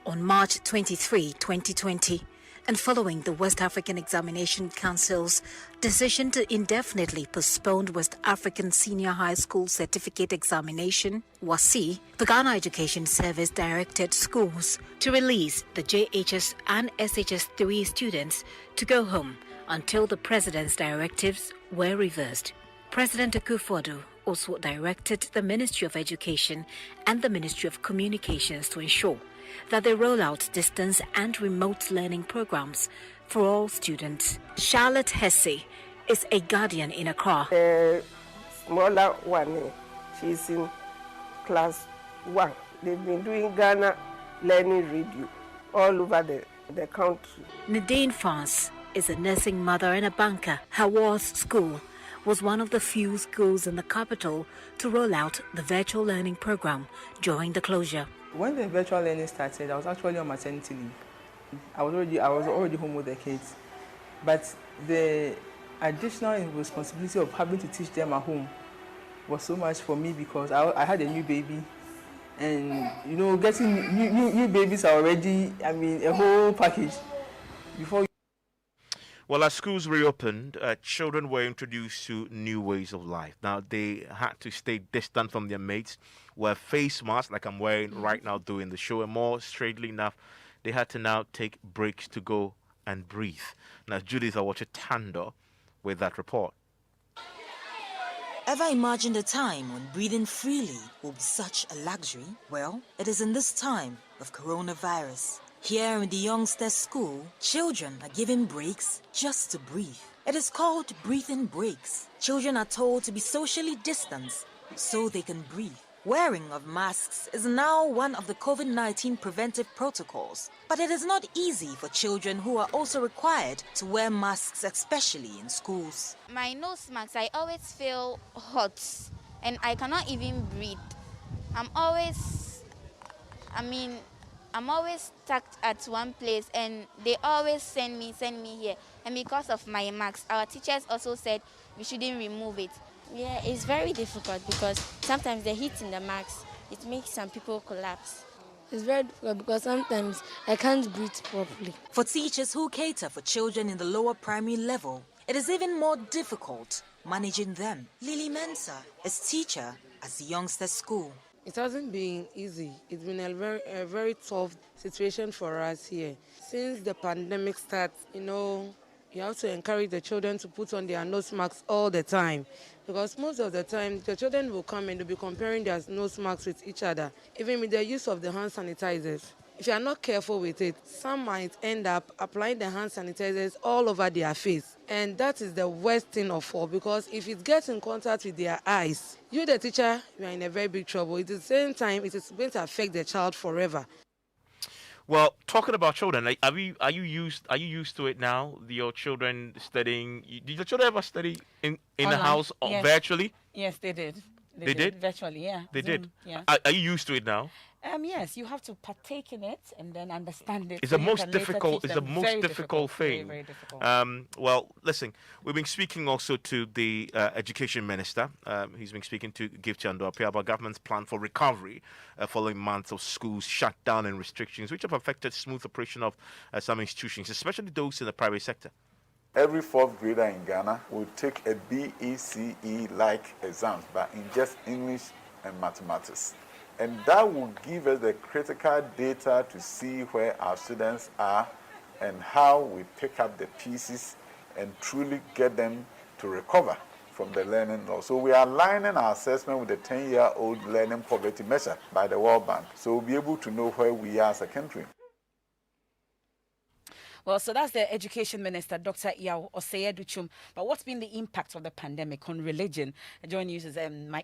On March 23, 2020, and following the West African Examination Council's decision to indefinitely postpone West African Senior High School Certificate Examination, WASSCE, the Ghana Education Service directed schools to release the JHS and SHS 3 students to go home until the President's directives were reversed. President Akufo-Addo also directed the Ministry of Education and the Ministry of Communications to ensure that they roll out distance and remote learning programs for all students. Charlotte Hesse is a guardian in Accra. The smaller one, she's in class 1. They've been doing Ghana learning radio all over the country. Nadine Fars is a nursing mother and a banker. Her Worth school was one of the few schools in the capital to roll out the virtual learning program during the closure. When the virtual learning started, I was actually on maternity leave. I was already home with the kids, but the additional responsibility of having to teach them at home was so much for me because I had a new baby, and getting new babies are already, a whole package. Well, as schools reopened, children were introduced to new ways of life. Now, they had to stay distant from their mates, wear face masks like I'm wearing right now doing the show, and more straightly enough, they had to now take breaks to go and breathe. Now, Judith Awachitando with that report. Ever imagined a time when breathing freely will be such a luxury? Well, it is in this time of coronavirus. Here in the youngsters' school, children are given breaks just to breathe. It is called breathing breaks. Children are told to be socially distanced so they can breathe. Wearing of masks is now one of the COVID-19 preventive protocols, but it is not easy for children who are also required to wear masks, especially in schools. My nose mask, I always feel hot and I cannot even breathe. I'm always stuck at one place and they always send me here. And because of my mask, our teachers also said we shouldn't remove it. Yeah, it's very difficult because sometimes the heat in the mask, it makes some people collapse. It's very difficult because sometimes I can't breathe properly. For teachers who cater for children in the lower primary level, it is even more difficult managing them. Lily Mensah is teacher at the youngsters' school. It hasn't been easy. It's been a very tough situation for us here. Since the pandemic starts, you have to encourage the children to put on their nose masks all the time. Because most of the time, the children will come and they'll be comparing their nose masks with each other, even with the use of the hand sanitizers. If you are not careful with it, some might end up applying the hand sanitizers all over their face. And that is the worst thing of all, because if it gets in contact with their eyes, you, the teacher, you are in a very big trouble. At the same time, it is going to affect the child forever. Well, talking about children, like, are you used to it now? Your children studying? Did your children ever study in the house or virtually? Yes, they did. They did virtually, yeah. They did. Yeah. Are you used to it now? Yes, you have to partake in it and then understand it. It's the most difficult. It's the most difficult thing. Very, very difficult. Well, listen, we've been speaking also to the Education Minister. He's been speaking to Gift Chandoapia about government's plan for recovery following months of schools shut down and restrictions, which have affected smooth operation of some institutions, especially those in the private sector. Every fourth grader in Ghana will take a BECE-like exams, but in just English and mathematics. And that will give us the critical data to see where our students are and how we pick up the pieces and truly get them to recover from the learning loss. So we are aligning our assessment with the 10-year-old learning poverty measure by the World Bank. So we'll be able to know where we are as a country. Well, so that's the Education Minister, Dr. Yao Oseyeduchum. But what's been the impact of the pandemic on religion? Joining us is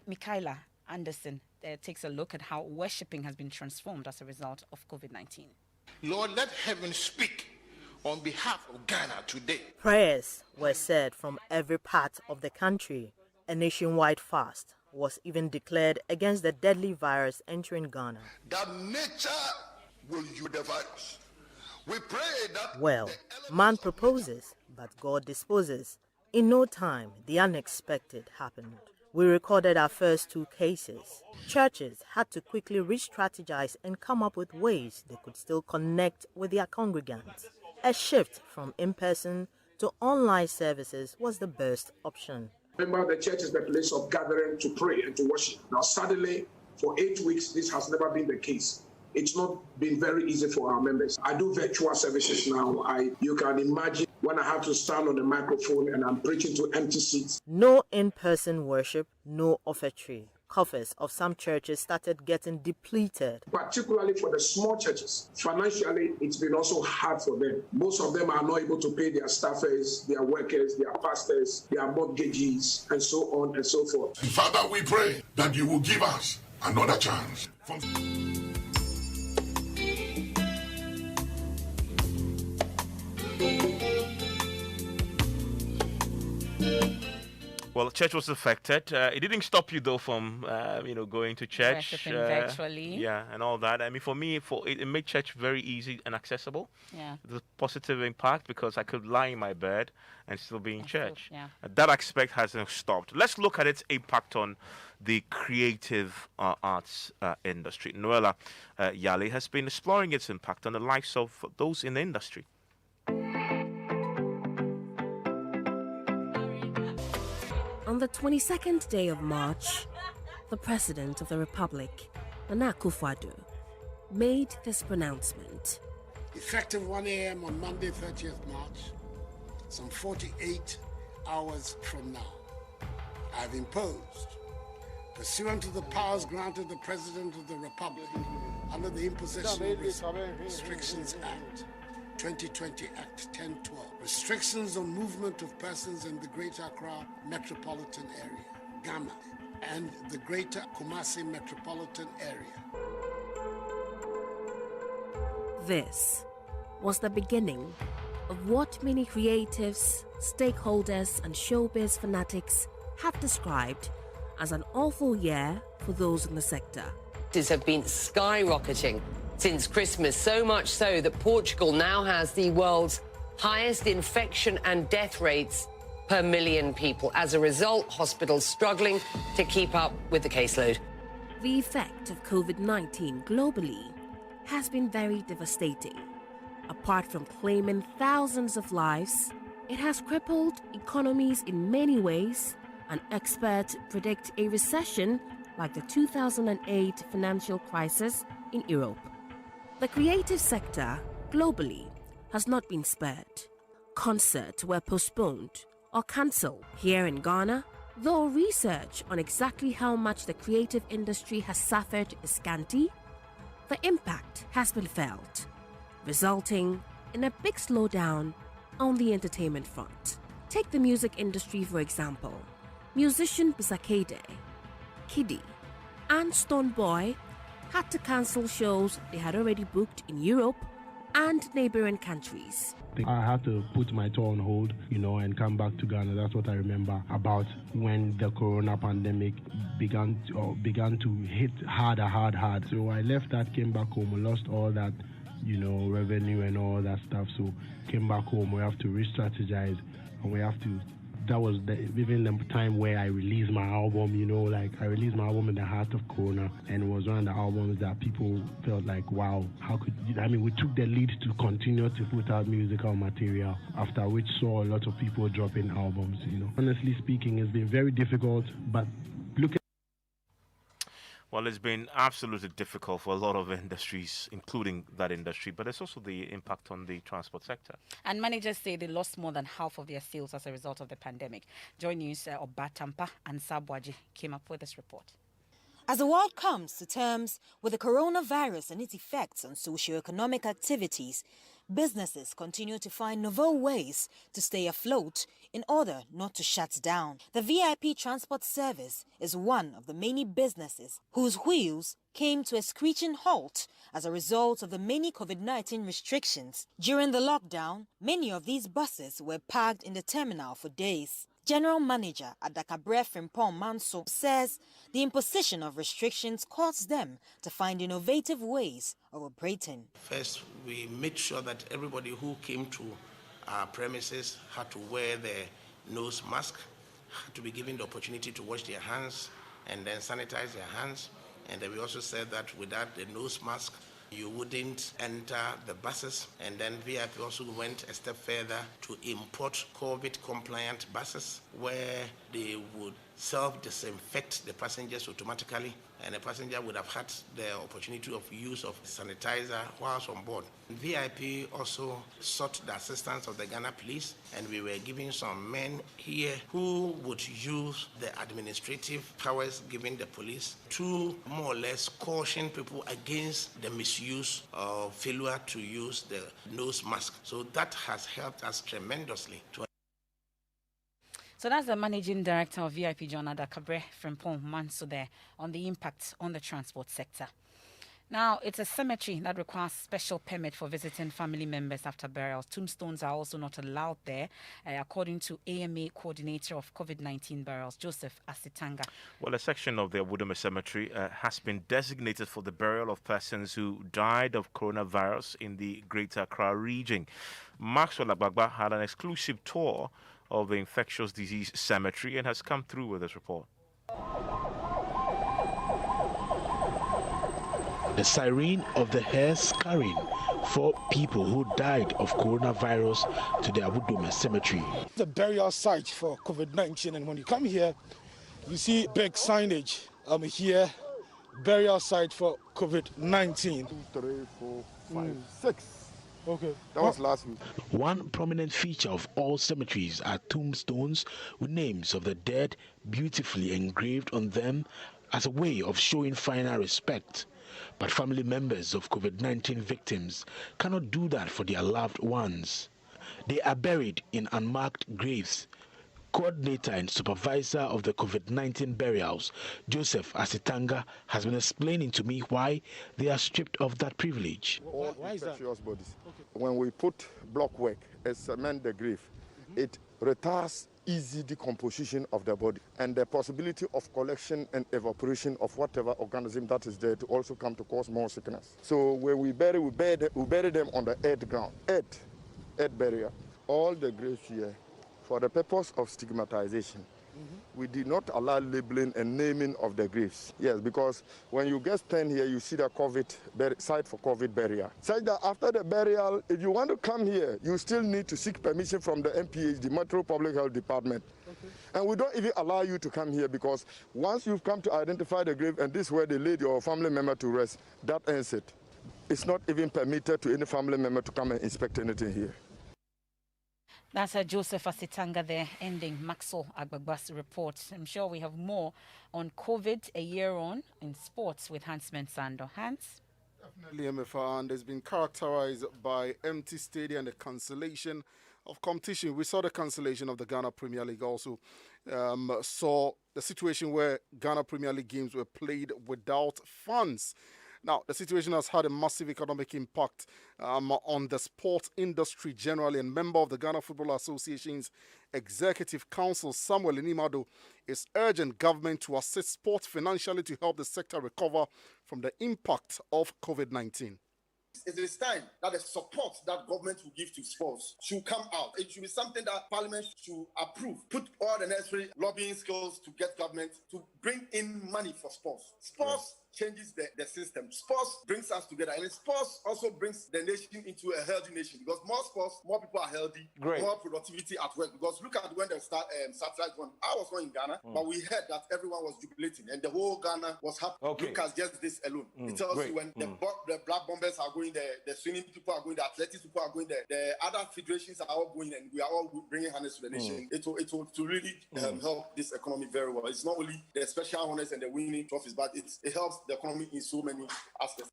Michaela Anderson. Takes a look at how worshipping has been transformed as a result of COVID-19. Lord, let heaven speak on behalf of Ghana today. Prayers were said from every part of the country. A nationwide fast was even declared against the deadly virus entering Ghana. That nature will use the virus. We pray that... Well, man proposes, but God disposes. In no time, the unexpected happened. We recorded our first 2 cases. Churches had to quickly re-strategize and come up with ways they could still connect with their congregants. A shift from in-person to online services was the best option. Remember, the church is the place of gathering to pray and to worship. Now, suddenly, for 8 weeks, this has never been the case. It's not been very easy for our members. I do virtual services now. You can imagine when I have to stand on the microphone and I'm preaching to empty seats. No in-person worship, no offertory. Coffers of some churches started getting depleted. Particularly for the small churches. Financially, it's been also hard for them. Most of them are not able to pay their staffers, their workers, their pastors, their mortgagees, and so on and so forth. And Father, we pray that you will give us another chance. Well, church was affected. It didn't stop you though from going to church, Worshiping virtually. yeah, and all that. I mean, for me, it made church very easy and accessible. Yeah. The positive impact because I could lie in my bed and still be in church. Yeah. That aspect hasn't stopped. Let's look at its impact on the creative arts industry. Noella Yali has been exploring its impact on the lives of those in the industry. On the 22nd day of March, the President of the Republic, Nana Akufo-Addo, made this pronouncement. Effective 1 a.m. on Monday, 30th March, some 48 hours from now, I have imposed, pursuant to the powers granted the President of the Republic under the Imposition of Restrictions Act, 2020 Act 1012, restrictions on movement of persons in the Greater Accra Metropolitan Area, Ghana, and the Greater Kumasi Metropolitan Area. This was the beginning of what many creatives, stakeholders, and showbiz fanatics have described as an awful year for those in the sector. Have been skyrocketing since Christmas, so much so that Portugal now has the world's highest infection and death rates per million people. As a result, hospitals struggling to keep up with the caseload. The effect of COVID-19 globally has been very devastating. Apart from claiming thousands of lives, it has crippled economies in many ways, and experts predict a recession like the 2008 financial crisis in Europe. The creative sector globally has not been spared. Concerts were postponed or cancelled. Here in Ghana, though research on exactly how much the creative industry has suffered is scanty, the impact has been felt, resulting in a big slowdown on the entertainment front. Take the music industry for example. Musician Bisakade, Kiddy, and Stonebwoy had to cancel shows they had already booked in Europe and neighboring countries. I had to put my tour on hold, and come back to Ghana. That's what I remember about when the corona pandemic began to hit hard. So I left that, came back home, lost all that, revenue and all that stuff. So came back home, we have to re-strategize, and that was even the time where I released my album, I released my album in the heart of Corona, and it was one of the albums that people felt like, wow, we took the lead to continue to put out musical material, after which saw a lot of people dropping albums, Honestly speaking, it's been very difficult, but well, it's been absolutely difficult for a lot of industries, including that industry, but there's also the impact on the transport sector. And managers say they lost more than half of their sales as a result of the pandemic. Joy News, Obatampa and Sabwaji came up with this report. As the world comes to terms with the coronavirus and its effects on socio-economic activities, businesses continue to find novel ways to stay afloat in order not to shut down. The VIP transport service is one of the many businesses whose wheels came to a screeching halt as a result of the many COVID-19 restrictions. During the lockdown, many of these buses were parked in the terminal for days. General Manager at Dakabre Frimpong Manso says the imposition of restrictions caused them to find innovative ways of operating. First, we made sure that everybody who came to our premises had to wear their nose mask, had to be given the opportunity to wash their hands and then sanitize their hands. And then we also said that without the nose mask, you wouldn't enter the buses. And then VIP also went a step further to import COVID-compliant buses where they would self-disinfect the passengers automatically, and the passenger would have had the opportunity of use of sanitizer whilst on board. VIP also sought the assistance of the Ghana Police, and we were giving some men here who would use the administrative powers given the police to more or less caution people against the misuse or failure to use the nose mask. So that has helped us tremendously. So that's the managing director of VIP John Adakabre Frimpong Manso there on the impact on the transport sector. Now, it's a cemetery that requires special permit for visiting family members after burials. Tombstones are also not allowed there, according to AMA coordinator of COVID-19 burials, Joseph Asitanga. Well, a section of the Awudome Cemetery has been designated for the burial of persons who died of coronavirus in the Greater Accra region. Maxwell Agbagba had an exclusive tour of the infectious disease cemetery and has come through with this report. The siren of the hearse carrying 4 people who died of coronavirus to the Awudome Cemetery. The burial site for COVID-19, and when you come here, you see big signage here, burial site for COVID-19. 2, 3, 4, 5, 6. Okay. That was last week. One prominent feature of all cemeteries are tombstones with names of the dead beautifully engraved on them as a way of showing final respect. But family members of COVID-19 victims cannot do that for their loved ones. They are buried in unmarked graves. Coordinator and supervisor of the COVID-19 burials, Joseph Asitanga, has been explaining to me why they are stripped of that privilege. All infectious bodies. Okay. When we put block work and cement the grave, it retards easy decomposition of the body and the possibility of collection and evaporation of whatever organism that is there to also come to cause more sickness. So when we bury them on the earth ground, earth burial. All the graves here, for the purpose of stigmatization, we did not allow labeling and naming of the graves. Yes, because when you get stand here, you see the COVID site for COVID burial. Such that after the burial, if you want to come here, you still need to seek permission from the MPH, the Metro Public Health Department. Okay. And we don't even allow you to come here because once you've come to identify the grave and this is where they laid your family member to rest, that ends it. It's not even permitted to any family member to come and inspect anything here. That's Joseph Asitanga there, ending Maxwell Agbagba's report. I'm sure we have more on COVID a year on in sports with Hans Mensah. Hans? Definitely, Emefa, and has been characterized by empty stadium and the cancellation of competition. We saw the cancellation of the Ghana Premier League also. Saw the situation where Ghana Premier League games were played without fans. Now, the situation has had a massive economic impact on the sport industry generally, and member of the Ghana Football Association's Executive Council, Samuel Inimado, is urging government to assist sports financially to help the sector recover from the impact of COVID-19. It is time that the support that government will give to sports should come out. It should be something that Parliament should approve. Put all the necessary lobbying skills to get government to bring in money for sports. Sports changes the system. Sports brings us together, and sports also brings the nation into a healthy nation because more sports, more people are healthy, more productivity at work. Because look at when the satellite went. I was not in Ghana, but we heard that everyone was jubilating, and the whole Ghana was happy. Okay. Look at just this alone. It tells you when the Black Bombers are going there, the swimming people are going there, athletics people are going there, the other federations are all going, and we are all bringing honors to the nation. It will to really help this economy very well. It's not only the special honors and the winning trophies, but it helps the economy in so many aspects.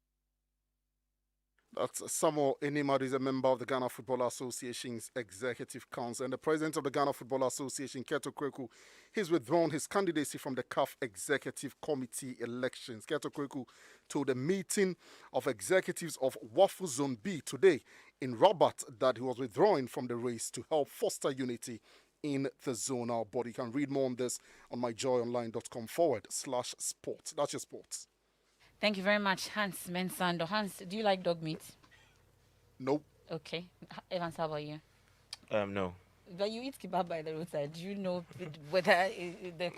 That's Samuel Inimadu, is a member of the Ghana Football Association's Executive Council, and the president of the Ghana Football Association, Keto Kweku, he's withdrawn his candidacy from the CAF Executive Committee elections. Keto Kweku told a meeting of executives of Wafu Zone B today in Rabat that he was withdrawing from the race to help foster unity in the zonal body. You can read more on this on myjoyonline.com/sports. That's your sports. Thank you very much, Hans Mensah. Hans, do you like dog meat? Nope. Okay. Evans, how about you? No. But you eat kebab by the roadside. Do you know whether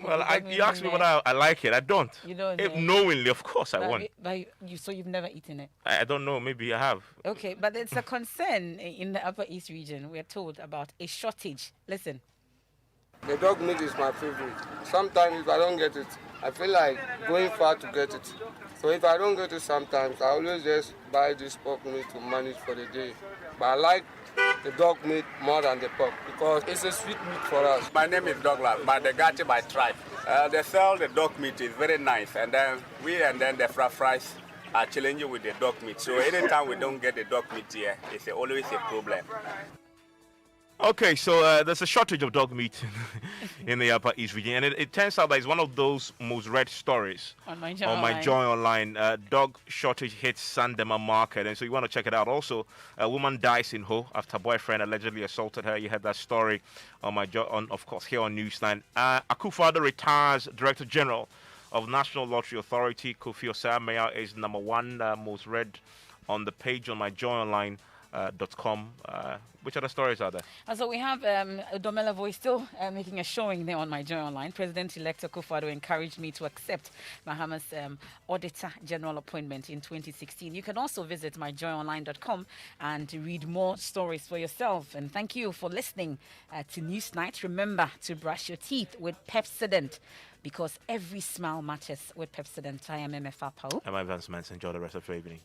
Well, you asked me whether I like it. I don't. You don't. Knowingly, of course, I won't. So you've never eaten it? I don't know. Maybe I have. Okay, but it's a concern in the Upper East region. We're told about a shortage. Listen. The dog meat is my favorite. Sometimes if I don't get it, I feel like going far to get it. So if I don't get it sometimes, I always just buy this pork meat to manage for the day. But I like the dog meat more than the pork because it's a sweet meat for us. My name is Douglas, but the Gati by tribe. They sell the dog meat, is very nice. And then the fries are challenging with the dog meat. So anytime we don't get the dog meat here, it's always a problem. Okay, so there's a shortage of dog meat in the Upper East region, and it turns out that it's one of those most read stories on my Joy Online. Dog shortage hits Sandema market, and so you want to check it out. Also, a woman dies in Ho after boyfriend allegedly assaulted her. You had that story on of course, here on Newsnight. Akufo-Addo retires Director General of National Lottery Authority. Kofi Osei-Meah is number one most read on the page on my joyonline.com. Which other stories are there? So we have Domela Voice still making a showing there on my Joy Online. President-elect Akufo-Addo encouraged me to accept Mahama's Auditor General appointment in 2016. You can also visit myjoyonline.com and read more stories for yourself. And thank you for listening to Newsnight. Remember to brush your teeth with Pepsodent, because every smile matters with Pepsodent. I am Emefa Apawu. I'm Mensah. Enjoy the rest of your evening.